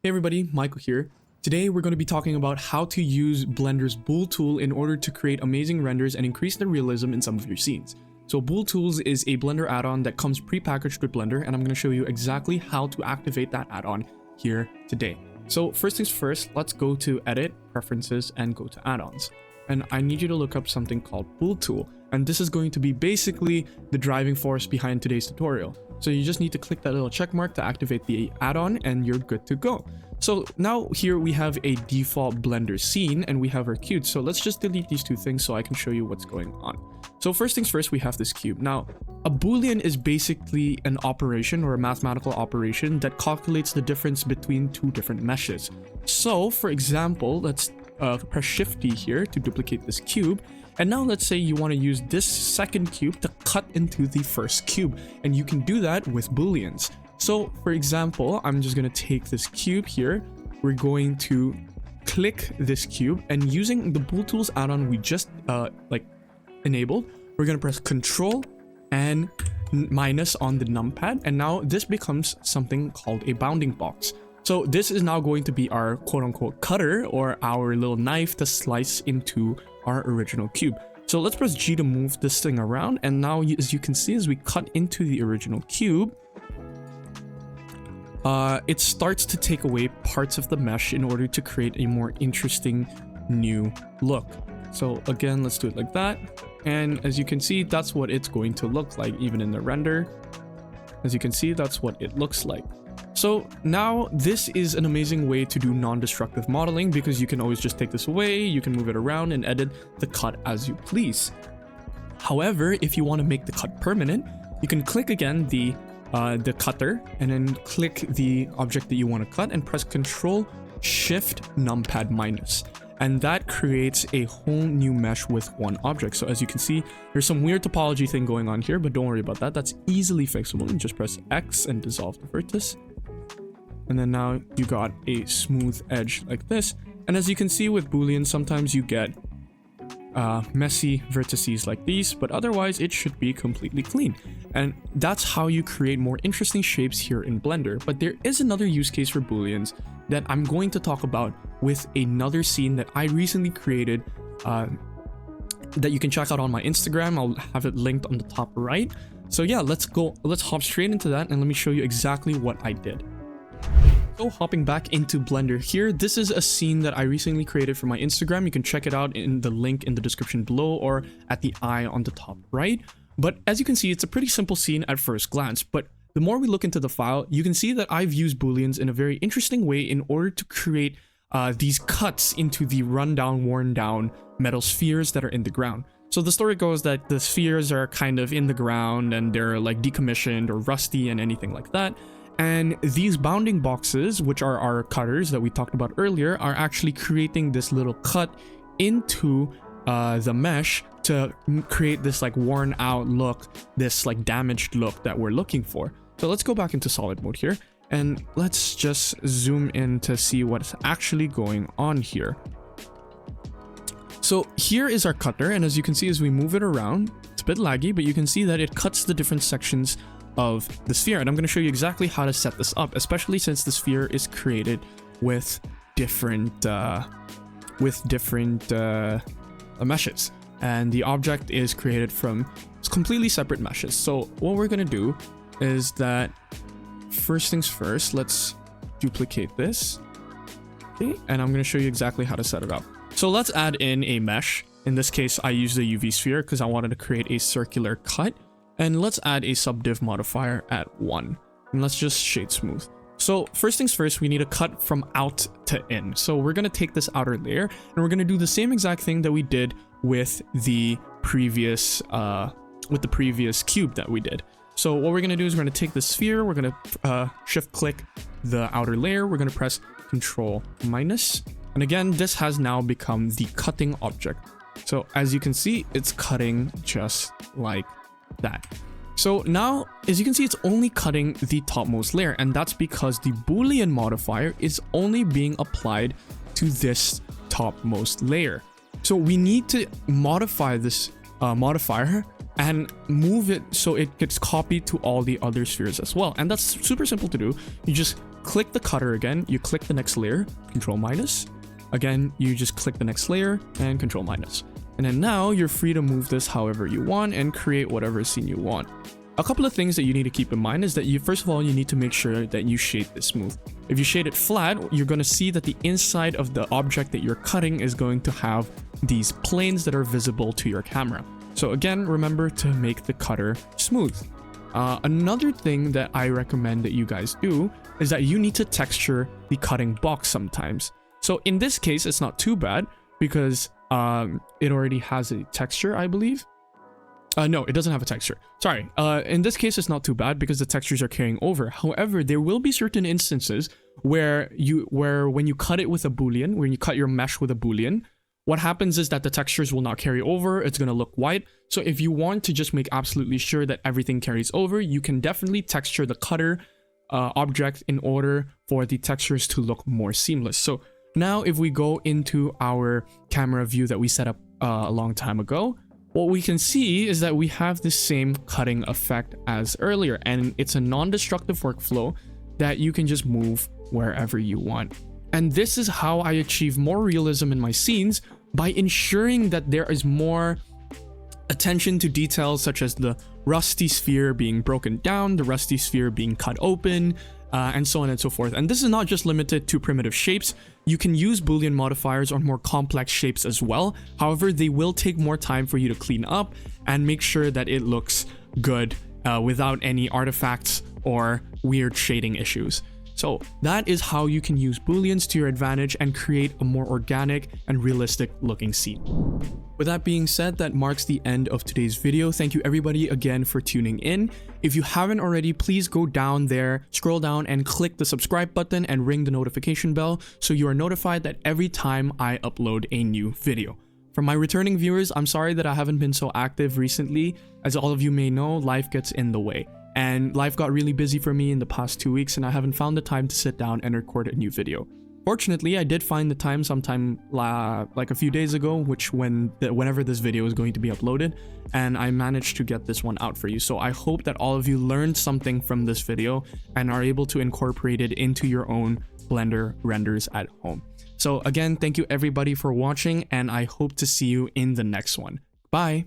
Hey everybody, Michael here. Today we're going to be talking about how to use Blender's BoolTool in order to create amazing renders and increase the realism in some of your scenes. So BoolTools is a Blender add-on that comes pre-packaged with Blender, and I'm going to show you exactly how to activate that add-on here today. So first things first, let's go to Edit, Preferences, and go to Add-ons. And I need you to look up something called BoolTool, and this is going to be basically the driving force behind today's tutorial. So you just need to click that little check mark to activate the add-on and you're good to go. So now here we have a default Blender scene and we have our cube. So let's just delete these two things so I can show you what's going on. So first things first, we have this cube. Now, a Boolean is basically an operation or a mathematical operation that calculates the difference between two different meshes. So for example, let's press Shift D here to duplicate this cube. And now let's say you want to use this second cube to cut into the first cube, and you can do that with Booleans. So for example, I'm just going to take this cube here. We're going to click this cube, and using the BoolTools add-on we just enabled, we're going to press Control and minus on the numpad, and now this becomes something called a bounding box. So this is now going to be our quote-unquote cutter, or our little knife to slice into our original cube. So let's press G to move this thing around, and now as you can see, as we cut into the original cube, it starts to take away parts of the mesh in order to create a more interesting new look. So again, let's do it like that, and as you can see, that's what it's going to look like even in the render. As you can see, that's what it looks like. So now this is an amazing way to do non-destructive modeling, because you can always just take this away, you can move it around and edit the cut as you please. However, if you want to make the cut permanent, you can click again the cutter and then click the object that you want to cut and press Control Shift numpad minus. And that creates a whole new mesh with one object. So as you can see, there's some weird topology thing going on here, but don't worry about that. That's easily fixable. You just press X and dissolve the vertex. And then now you got a smooth edge like this. And as you can see with Boolean, sometimes you get messy vertices like these, but otherwise it should be completely clean. And that's how you create more interesting shapes here in Blender. But there is another use case for Booleans that I'm going to talk about with another scene that I recently created that you can check out on my Instagram. I'll have it linked on the top right. So yeah, let's hop straight into that and let me show you exactly what I did. So hopping back into Blender here, this is a scene that I recently created for my Instagram. You can check it out in the link in the description below or at the eye on the top right. But as you can see, it's a pretty simple scene at first glance, but the more we look into the file, you can see that I've used Booleans in a very interesting way in order to create these cuts into the rundown, worn down metal spheres that are in the ground. So the story goes that the spheres are kind of in the ground and they're like decommissioned or rusty and anything like that. And these bounding boxes, which are our cutters that we talked about earlier, are actually creating this little cut into the mesh to create this like worn out look, this like damaged look that we're looking for. So let's go back into solid mode here and let's just zoom in to see what's actually going on here. So here is our cutter, and as you can see, as we move it around, it's a bit laggy, but you can see that it cuts the different sections of the sphere, and I'm going to show you exactly how to set this up, especially since the sphere is created with different meshes, and the object is created from completely separate meshes. So what we're going to do is that first things first, let's duplicate this, okay, and I'm going to show you exactly how to set it up. So let's add in a mesh. In this case, I used the UV sphere because I wanted to create a circular cut. And let's add a subdiv modifier at 1. And let's just shade smooth. So first things first, we need to cut from out to in. So we're going to take this outer layer and we're going to do the same exact thing that we did with the previous cube that we did. So what we're going to do is we're going to take the sphere, we're going to shift click the outer layer, we're going to press Control minus. And again, this has now become the cutting object. So as you can see, it's cutting just like that. So now, as you can see, it's only cutting the topmost layer, and that's because the Boolean modifier is only being applied to this topmost layer. So we need to modify this modifier and move it so it gets copied to all the other spheres as well. And that's super simple to do. You just click the cutter again, you click the next layer, Control minus. Again, you just click the next layer and Control minus. And then now you're free to move this however you want and create whatever scene you want. A couple of things that you need to keep in mind is that first of all, you need to make sure that you shade this smooth. If you shade it flat, you're going to see that the inside of the object that you're cutting is going to have these planes that are visible to your camera. So again, remember to make the cutter smooth. Another thing that I recommend that you guys do is that you need to texture the cutting box sometimes. So in this case, it's not too bad because it already has a texture, I believe. No, it doesn't have a texture. Sorry. In this case, it's not too bad because the textures are carrying over. However, there will be certain instances where when you cut it with a Boolean, when you cut your mesh with a Boolean, what happens is that the textures will not carry over. It's going to look white. So if you want to just make absolutely sure that everything carries over, you can definitely texture the cutter object in order for the textures to look more seamless. So now if we go into our camera view that we set up a long time ago, what we can see is that we have the same cutting effect as earlier, and it's a non-destructive workflow that you can just move wherever you want. And this is how I achieve more realism in my scenes, by ensuring that there is more attention to details such as the rusty sphere being broken down, the rusty sphere being cut open, and so on and so forth. And this is not just limited to primitive shapes. You can use Boolean modifiers on more complex shapes as well. However, they will take more time for you to clean up and make sure that it looks good without any artifacts or weird shading issues. So that is how you can use Booleans to your advantage and create a more organic and realistic looking scene. With that being said, that marks the end of today's video. Thank you everybody again for tuning in. If you haven't already, please go down there, scroll down and click the subscribe button and ring the notification bell so you are notified that every time I upload a new video. For my returning viewers, I'm sorry that I haven't been so active recently. As all of you may know, life gets in the way. And life got really busy for me in the past 2 weeks and I haven't found the time to sit down and record a new video. Fortunately, I did find the time sometime like a few days ago, whenever this video is going to be uploaded, and I managed to get this one out for you. So I hope that all of you learned something from this video and are able to incorporate it into your own Blender renders at home. So again, thank you everybody for watching and I hope to see you in the next one. Bye!